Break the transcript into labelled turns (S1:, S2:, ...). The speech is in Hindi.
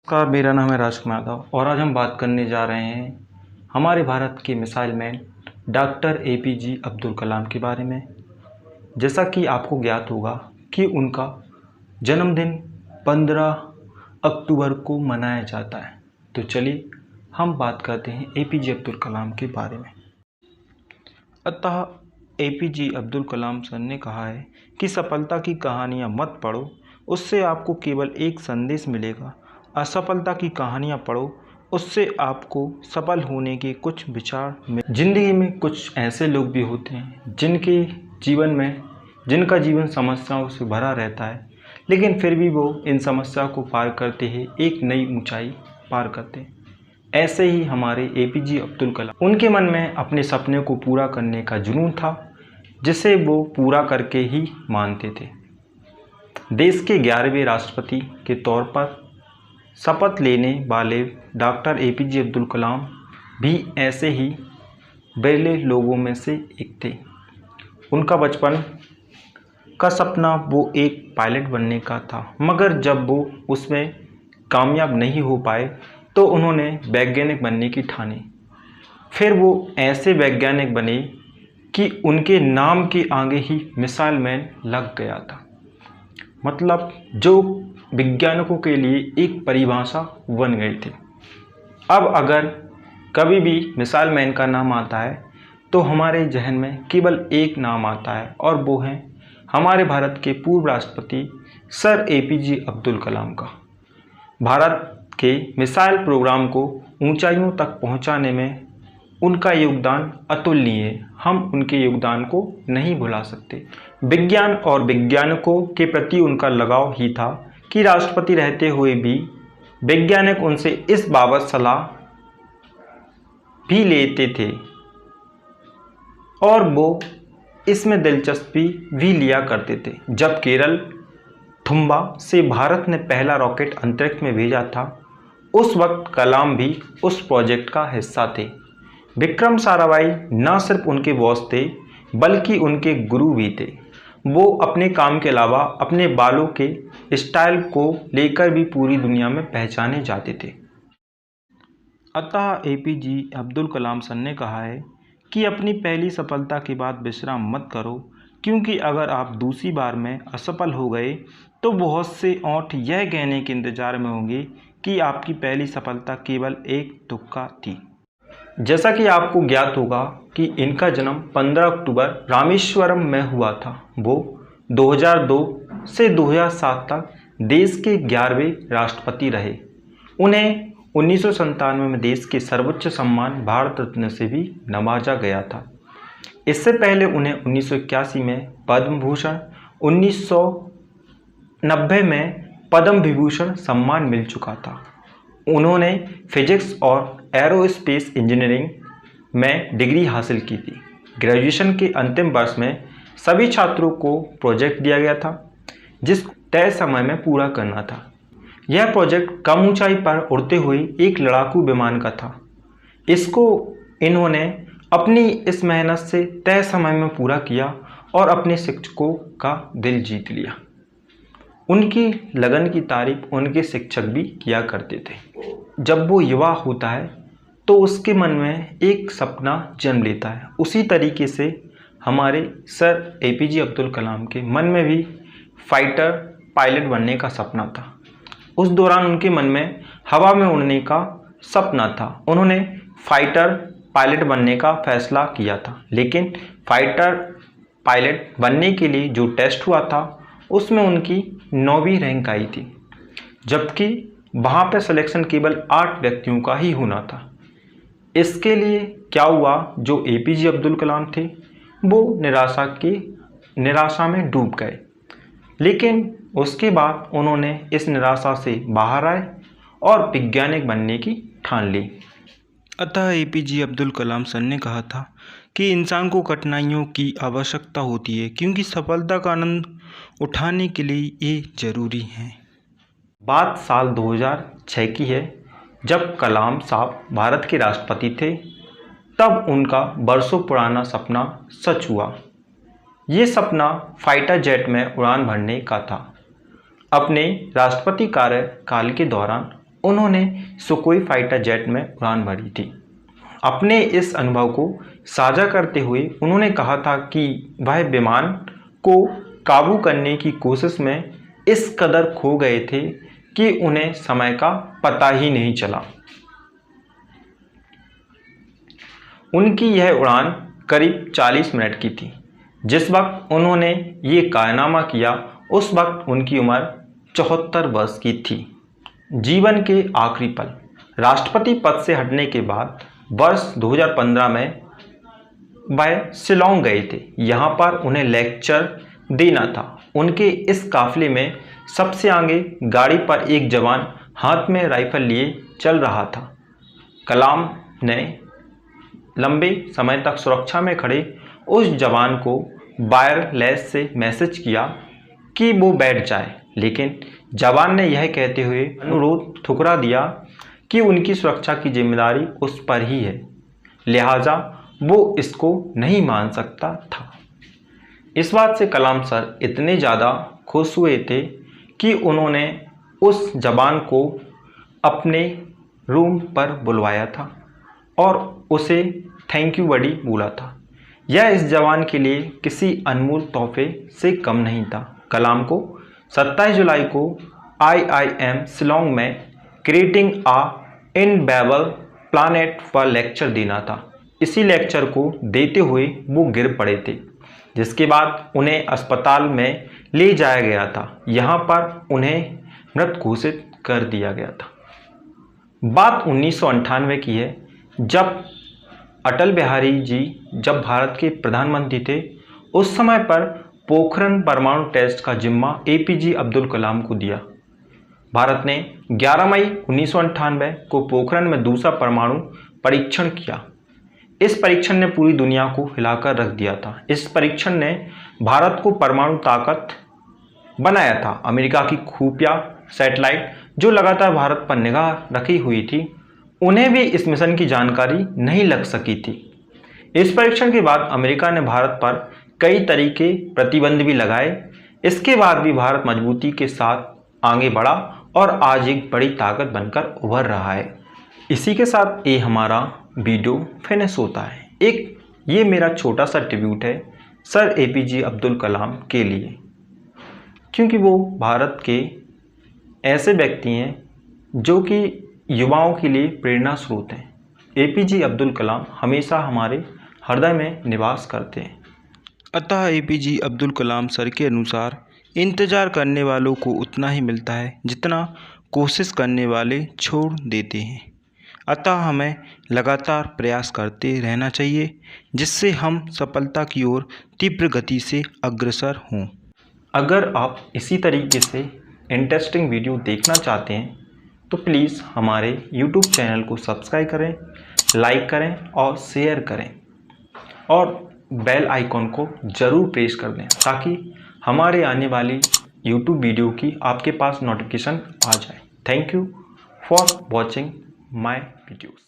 S1: नमस्कार, मेरा नाम है राजकुमार यादव और आज हम बात करने जा रहे हैं हमारे भारत के missile man doctor APJ Abdul Kalam के बारे में। जैसा कि आपको ज्ञात होगा कि उनका जन्मदिन 15 अक्टूबर को मनाया जाता है। तो चलिए हम बात करते हैं एपीजे अब्दुल कलाम के बारे में। अतः एपीजे अब्दुल कलाम सर ने कहा है कि सफलता की कहानियाँ मत पढ़ो, उससे आपको केवल एक संदेश मिलेगा। असफलता की कहानियाँ पढ़ो, उससे आपको सफल होने के कुछ विचार मिले। जिंदगी में कुछ ऐसे लोग भी होते हैं जिनका जीवन समस्याओं से भरा रहता है, लेकिन फिर भी वो इन समस्याओं को पार करते ही एक नई ऊंचाई पार करते हैं। ऐसे ही हमारे एपीजे अब्दुल कलाम, उनके मन में अपने सपने को पूरा करने का जुनून था, जिसे वो पूरा करके ही मानते थे। देश के 11वें राष्ट्रपति के तौर पर शपथ लेने वाले डॉक्टर एपीजे अब्दुल कलाम भी ऐसे ही बिरले लोगों में से एक थे। उनका बचपन का सपना वो एक पायलट बनने का था, मगर जब वो उसमें कामयाब नहीं हो पाए तो उन्होंने वैज्ञानिक बनने की ठानी। फिर वो ऐसे वैज्ञानिक बने कि उनके नाम के आगे ही मिसाइल मैन लग गया था। मतलब जो वैज्ञानिकों के लिए एक परिभाषा बन गई थी। अब अगर कभी भी मिसाइल मैन का नाम आता है तो हमारे जहन में केवल एक नाम आता है, और वो है हमारे भारत के पूर्व राष्ट्रपति सर एपीजे अब्दुल कलाम का। भारत के मिसाइल प्रोग्राम को ऊंचाइयों तक पहुंचाने में उनका योगदान अतुलनीय है। हम उनके योगदान को नहीं भुला सकते। विज्ञान और वैज्ञानिकों के प्रति उनका लगाव ही था कि राष्ट्रपति रहते हुए भी वैज्ञानिक उनसे इस बाबत सलाह भी लेते थे और वो इसमें दिलचस्पी भी लिया करते थे। जब केरल थुम्बा से भारत ने पहला रॉकेट अंतरिक्ष में भेजा था, उस वक्त कलाम भी उस प्रोजेक्ट का हिस्सा थे। विक्रम साराभाई न सिर्फ उनके बॉस थे बल्कि उनके गुरु भी थे। वो अपने काम के अलावा अपने बालों के स्टाइल को लेकर भी पूरी दुनिया में पहचाने जाते थे। अतः एपीजे अब्दुल कलाम सर ने कहा है कि अपनी पहली सफलता के बाद विश्राम मत करो, क्योंकि अगर आप दूसरी बार में असफल हो गए तो बहुत से ओंठ यह कहने के इंतजार में होंगे कि आपकी पहली सफलता केवल एक तुक्का थी। जैसा कि आपको ज्ञात होगा कि इनका जन्म 15 अक्टूबर रामेश्वरम में हुआ था। वो 2002 से 2007 तक देश के 11वें राष्ट्रपति रहे। उन्हें 1997 में देश के सर्वोच्च सम्मान भारत रत्न से भी नवाजा गया था। इससे पहले उन्हें 1981 में पद्म भूषण, 1990 में पद्म विभूषण सम्मान मिल चुका था। उन्होंने फिजिक्स और एरोस्पेस इंजीनियरिंग में डिग्री हासिल की थी। ग्रेजुएशन के अंतिम वर्ष में सभी छात्रों को प्रोजेक्ट दिया गया था जिसको तय समय में पूरा करना था। यह प्रोजेक्ट कम ऊंचाई पर उड़ते हुए एक लड़ाकू विमान का था। इसको इन्होंने अपनी इस मेहनत से तय समय में पूरा किया और अपने शिक्षकों का दिल जीत लिया। उनकी लगन की तारीफ उनके शिक्षक भी किया करते थे। जब वो युवा होता है तो उसके मन में एक सपना जन्म लेता है। उसी तरीके से हमारे सर एपीजे अब्दुल कलाम के मन में भी फाइटर पायलट बनने का सपना था। उस दौरान उनके मन में हवा में उड़ने का सपना था। उन्होंने फाइटर पायलट बनने का फैसला किया था, लेकिन फाइटर पायलट बनने के लिए जो टेस्ट हुआ था उसमें उनकी 9वीं रैंक आई थी, जबकि वहाँ पर सिलेक्शन केवल 8 व्यक्तियों का ही होना था। इसके लिए क्या हुआ, जो एपीजे अब्दुल कलाम थे वो निराशा में डूब गए। लेकिन उसके बाद उन्होंने इस निराशा से बाहर आए और वैज्ञानिक बनने की ठान ली। अतः एपीजे अब्दुल कलाम सर ने कहा था कि इंसान को कठिनाइयों की आवश्यकता होती है, क्योंकि सफलता का आनंद उठाने के लिए ये जरूरी है। बात साल 2006 की है, जब कलाम साहब भारत के राष्ट्रपति थे। तब उनका बरसों पुराना सपना सच हुआ। ये सपना फाइटर जेट में उड़ान भरने का था। अपने राष्ट्रपति कार्यकाल के दौरान उन्होंने सुखोई फाइटर जेट में उड़ान भरी थी। अपने इस अनुभव को साझा करते हुए उन्होंने कहा था कि वह विमान को काबू करने की कोशिश में इस कदर खो गए थे कि उन्हें समय का पता ही नहीं चला। उनकी यह उड़ान करीब 40 मिनट की थी। जिस वक्त उन्होंने ये कारनामा किया उस वक्त उनकी उम्र 74 वर्ष की थी। जीवन के आखिरी पल। राष्ट्रपति पद से हटने के बाद वर्ष 2015 में वह शिलांग गए थे। यहाँ पर उन्हें लेक्चर देना था। उनके इस काफिले में सबसे आगे गाड़ी पर एक जवान हाथ में राइफल लिए चल रहा था। कलाम ने लंबे समय तक सुरक्षा में खड़े उस जवान को वायरलेस से मैसेज किया कि वो बैठ जाए, लेकिन जवान ने यह कहते हुए अनुरोध ठुकरा दिया कि उनकी सुरक्षा की जिम्मेदारी उस पर ही है, लिहाजा वो इसको नहीं मान सकता था। इस बात से कलाम सर इतने ज़्यादा खुश हुए थे कि उन्होंने उस जवान को अपने रूम पर बुलवाया था और उसे थैंक यू बडी बोला था। यह इस जवान के लिए किसी अनमोल तोहफे से कम नहीं था। कलाम को 27 जुलाई को IIM शिलांग में क्रिएटिंग आ इनबेबल प्लानेट पर लेक्चर देना था। इसी लेक्चर को देते हुए वो गिर पड़े थे, जिसके बाद उन्हें अस्पताल में ले जाया गया था। यहाँ पर उन्हें मृत घोषित कर दिया गया था। बात 1998 की है, जब अटल बिहारी जी जब भारत के प्रधानमंत्री थे। उस समय पर पोखरण परमाणु टेस्ट का जिम्मा APJ अब्दुल कलाम को दिया। भारत ने 11 मई 1998 को पोखरण में दूसरा परमाणु परीक्षण किया। इस परीक्षण ने पूरी दुनिया को हिलाकर रख दिया था। इस परीक्षण ने भारत को परमाणु ताकत बनाया था। अमेरिका की खुफिया सैटेलाइट जो लगातार भारत पर निगाह रखी हुई थी, उन्हें भी इस मिशन की जानकारी नहीं लग सकी थी। इस परीक्षण के बाद अमेरिका ने भारत पर कई तरीके प्रतिबंध भी लगाए। इसके बाद भी भारत मजबूती के साथ आगे बढ़ा और आज एक बड़ी ताकत बनकर उभर रहा है। इसी के साथ ये हमारा वीडियो फिनिश होता है। एक ये मेरा छोटा सा ट्रिब्यूट है सर APJ अब्दुल कलाम के लिए, क्योंकि वो भारत के ऐसे व्यक्ति हैं जो कि युवाओं के लिए प्रेरणा स्रोत हैं। APJ अब्दुल कलाम हमेशा हमारे हृदय में निवास करते हैं।
S2: अतः APJ अब्दुल कलाम सर के अनुसार इंतज़ार करने वालों को उतना ही मिलता है जितना कोशिश करने वाले छोड़ देते हैं। अतः हमें लगातार प्रयास करते रहना चाहिए, जिससे हम सफलता की ओर तीव्र गति से अग्रसर हों।
S1: अगर आप इसी तरीके से इंटरेस्टिंग वीडियो देखना चाहते हैं तो प्लीज़ हमारे YouTube चैनल को सब्सक्राइब करें, लाइक करें और शेयर करें और बेल आइकॉन को ज़रूर प्रेस कर दें ताकि हमारे आने वाली YouTube वीडियो की आपके पास नोटिफिकेशन आ जाए। Thank you for watching my videos.